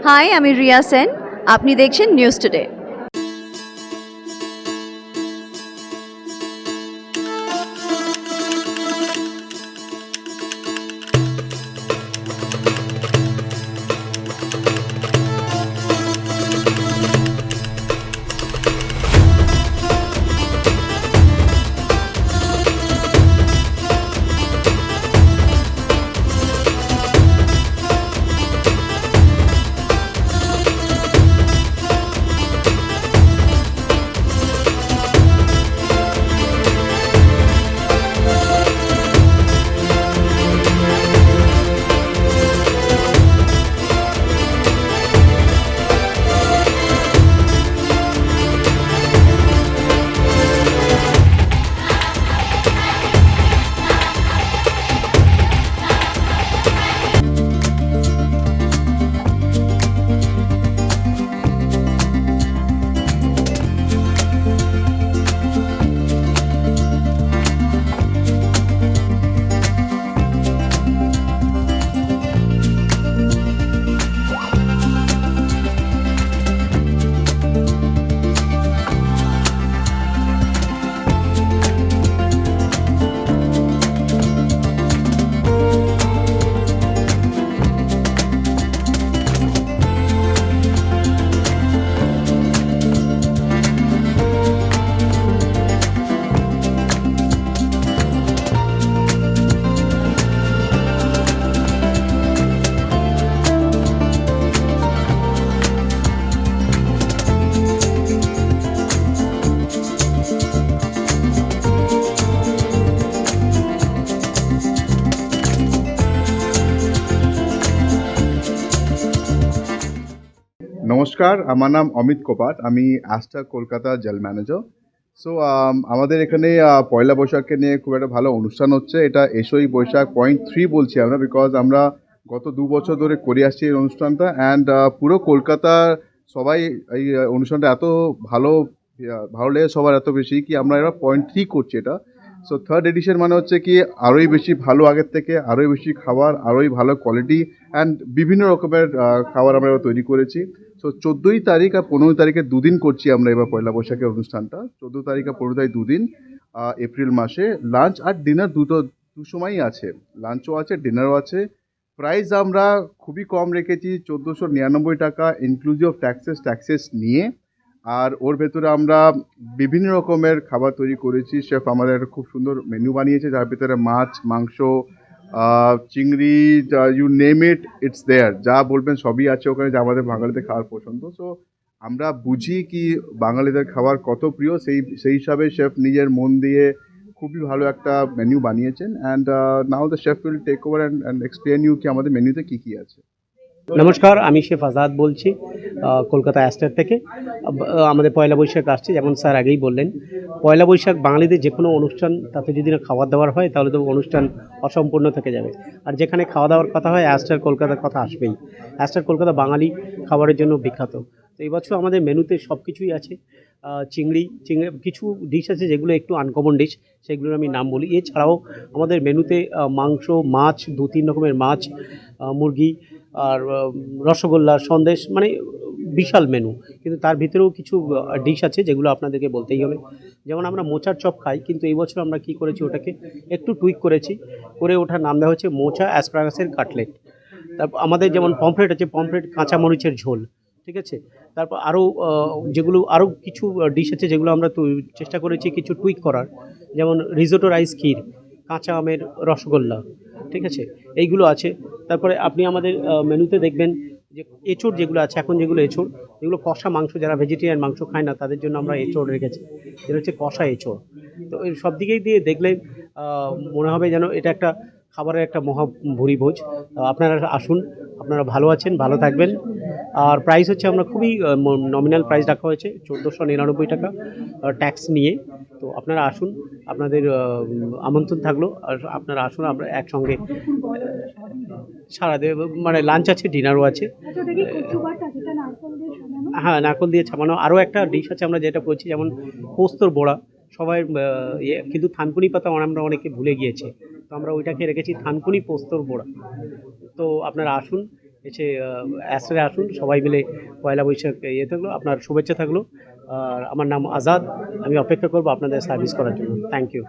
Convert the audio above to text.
High, আমি রিয়া সেন। আপনি দেখছেন নিউজ টুডে। নমস্কার, আমার নাম অমিত কোপাট। আমি অ্যাস্টার কলকাতা জেল ম্যানেজার। সো আমাদের এখানে পয়লা বৈশাখকে নিয়ে খুব একটা ভালো অনুষ্ঠান হচ্ছে। এটা এসোই বৈশাখ 0.3 বলছি আমরা, বিকজ আমরা গত 2 বছর ধরে করে আসছি এই অনুষ্ঠানটা। অ্যান্ড পুরো কলকাতার সবাই এই অনুষ্ঠানটা এত ভালো ভালো লেগে সবার এত বেশি কি আমরা এবার 0.3 করছি এটা। সো থার্ড এডিশন মানে হচ্ছে কি আরোই বেশি ভালো আগের থেকে, আরোই বেশি খাবার, আরোই ভালো কোয়ালিটি অ্যান্ড বিভিন্ন রকমের খাবার আমরা এবার তৈরি করেছি। সো 14ই তারিখ আর 15ই তারিখে দুদিন করছি আমরা এবার পয়লা বৈশাখের অনুষ্ঠানটা। 14 তারিখ আর 15 তারিখ দুদিন এপ্রিল মাসে। লাঞ্চ আর ডিনার দু সময়ই আছে, লাঞ্চও আছে, ডিনারও আছে। প্রাইস আমরা খুবই কম রেখেছি, 1499 টাকা ইনক্লুজিভ অফ ট্যাক্সেস নিয়ে। আর ওর ভেতরে আমরা বিভিন্ন রকমের খাবার তৈরি করেছি। শেফ আমাদের খুব সুন্দর মেনু বানিয়েছে, যার ভিতরে মাছ, মাংস, চিংড়ি, ইউ নেম ইট, ইটস দেয়ার। যা বলবেন সবই আছে ওখানে, যা আমাদের বাঙালিদের খাওয়ার পছন্দ। সো আমরা বুঝি কি বাঙালিদের খাবার কত প্রিয়, সেই হিসাবে শেফ নিজের মন দিয়ে খুবই ভালো একটা মেনু বানিয়েছেন। And now the chef will take over and explain you কি আমাদের মেনুতে কী কী আছে। নমস্কার, আমি শেফ আজাদ বলছি কলকাতা অ্যাস্টার থেকে। আমাদের পয়লা বৈশাখ আসছে, যেমন স্যার আগেই বললেন। পয়লা বৈশাখ বাঙালিদের যে কোনো অনুষ্ঠান, তাতে যদি না খাবার দাবার হয় তাহলে তো অনুষ্ঠান অসম্পূর্ণ থেকে যাবে। আর যেখানে খাওয়া দাওয়ার কথা হয়, অ্যাস্টার কলকাতার কথা আসবেই। অ্যাস্টার কলকাতা বাঙালি খাবারের জন্য বিখ্যাত। তো এই বছর আমাদের মেনুতে সব কিছুই আছে। চিংড়ি কিছু ডিশ আছে যেগুলো একটু আনকমন ডিশ, সেগুলোর আমি নাম বলি। এছাড়াও আমাদের মেনুতে মাংস, মাছ, 2-3 রকমের মাছ, মুরগি, আর রসগোল্লা, সন্দেশ, মানে বিশাল মেনু। কিন্তু তার ভিতরেও কিছু ডিশ আছে যেগুলো আপনাদেরকে বলতেই হবে। যেমন আমরা মোচার চপ খাই, কিন্তু এই বছর আমরা কী করেছি, ওটাকে একটু টুইক করেছি, করে ওঠার নাম দেওয়া হচ্ছে মোচা অ্যাসপারাগাসের কাটলেট। তারপর আমাদের যেমন পমফ্রেট আছে, পমফ্রেট কাঁচা মরিচের ঝোল, ঠিক আছে। তারপর আরও যেগুলো আরও কিছু ডিশ আছে যেগুলো আমরা চেষ্টা করেছি কিছু টুইক করার, যেমন রিজোটো রাইস ক্ষীর, কাঁচা আমের রসগোল্লা, ঠিক আছে, এইগুলো আছে। তারপরে আপনি আমাদের মেনুতে দেখবেন যে এঁচোড় যেগুলো আছে, এখন যেগুলো এঁচোড়, যেগুলো কষা মাংস, যারা ভেজিটেরিয়ান মাংস খায় না তাদের জন্য আমরা এঁচোড় রেখেছি, যেটা হচ্ছে কষা এঁচোড়। তো এই সব দিকেই দিয়ে দেখলে মনে হবে যেন এটা একটা খাবারের একটা মহা ভুরিভোজ। আপনারা আসুন, আপনারা ভালো আছেন, ভালো থাকবেন। আর প্রাইস হচ্ছে আমরা খুবই নমিনাল প্রাইস রাখা হয়েছে, 1499 টাকা ট্যাক্স নিয়ে। তো আপনারা আসুন, আপনাদের আমন্ত্রণ থাকলো। আর আপনারা আসুন, আমরা একসঙ্গে সারা দেব, মানে লাঞ্চ আছে, ডিনারও আছে। হ্যাঁ, নারকল দিয়ে ছাপানো। আরও একটা ডিশ আছে আমরা যেটা করছি, যেমন পোস্তর বড়া। সবাই কিন্তু থানকুনি পাতা আমরা অনেকে ভুলে গিয়েছে, তো আমরা ওইটাকে রেখেছি থানকুনি পোস্তর বড়া। তো আপনারা আসুন, এসে অ্যাস্টারে আসুন, সবাই মিলে পয়লা বৈশাখ ইয়ে থাকলো, আপনার শুভেচ্ছা থাকলো। আর আমার নাম আজাদ, আমি অপেক্ষা করবো আপনাদের সার্ভিস করার জন্য। Thank you.